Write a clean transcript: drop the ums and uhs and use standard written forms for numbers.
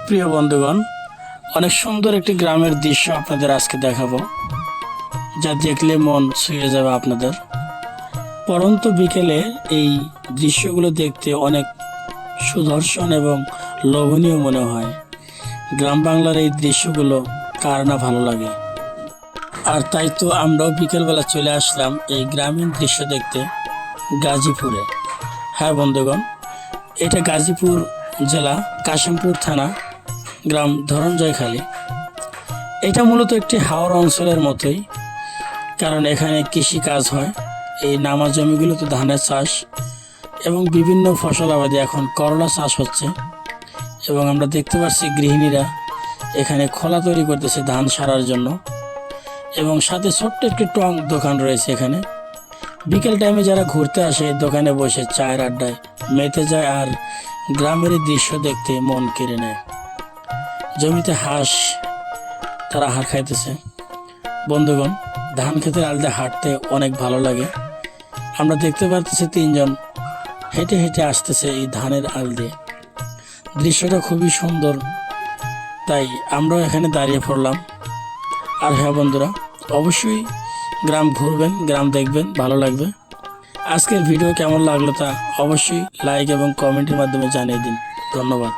প্রিয় বন্ধুগণ, অনেক সুন্দর একটি গ্রামের দৃশ্য আপনাদের আজকে দেখাবো, যা দেখলে মন ছুঁয়ে যাবে আপনাদের। পরন্ত বিকেলে এই দৃশ্যগুলো দেখতে অনেক সুদর্শন এবং লোভনীয় মনে হয়। গ্রাম বাংলার এই দৃশ্যগুলো কার না ভালো লাগে। আর তাই তো আমরাও বিকেলবেলা চলে আসলাম এই গ্রামীণ দৃশ্য দেখতে গাজীপুরে। হ্যাঁ বন্ধুগণ, এটা গাজীপুর জেলা কাশিমপুর থানা, গ্রাম ধরঞ্জয়খালী। এটা মূলত একটি হাওর অঞ্চলের মতোই, কারণ এখানে কৃষি কাজ হয়। এই নামা জমিগুলোতে ধানের চাষ এবং বিভিন্ন ফসল আবাদি, এখন করলা চাষ হচ্ছে। এবং আমরা দেখতে পাচ্ছি গৃহিণীরা এখানে খোলা তৈরি করতেছে ধান সারার জন্য। এবং সাথে ছোট্ট একটি টং দোকান রয়েছে এখানে। বিকেল টাইমে যারা ঘুরতে আসে দোকানে বসে চায়ের আড্ডায় মেতে যায় আর গ্রামের এই দৃশ্য দেখতে মন কেড়ে নেয়। জমিতে হাঁস তারা আহার খাইতেছে। বন্ধুগণ, ধান খেতের আলদা হাঁটতে অনেক ভালো লাগে। আমরা দেখতে পাচ্ছি তিনজন হেঁটে হেঁটে আসতেছে এই ধানের আল দিয়ে। দৃশ্যটা খুবই সুন্দর, তাই আমরাও এখানে দাঁড়িয়ে পড়লাম। আর হ্যাঁ বন্ধুরা, অবশ্যই গ্রাম ঘুরবেন, গ্রাম দেখবেন, ভালো লাগবে। আজকের ভিডিও কেমন লাগলো তা অবশ্যই লাইক এবং কমেন্টের মাধ্যমে জানিয়ে দিন। ধন্যবাদ।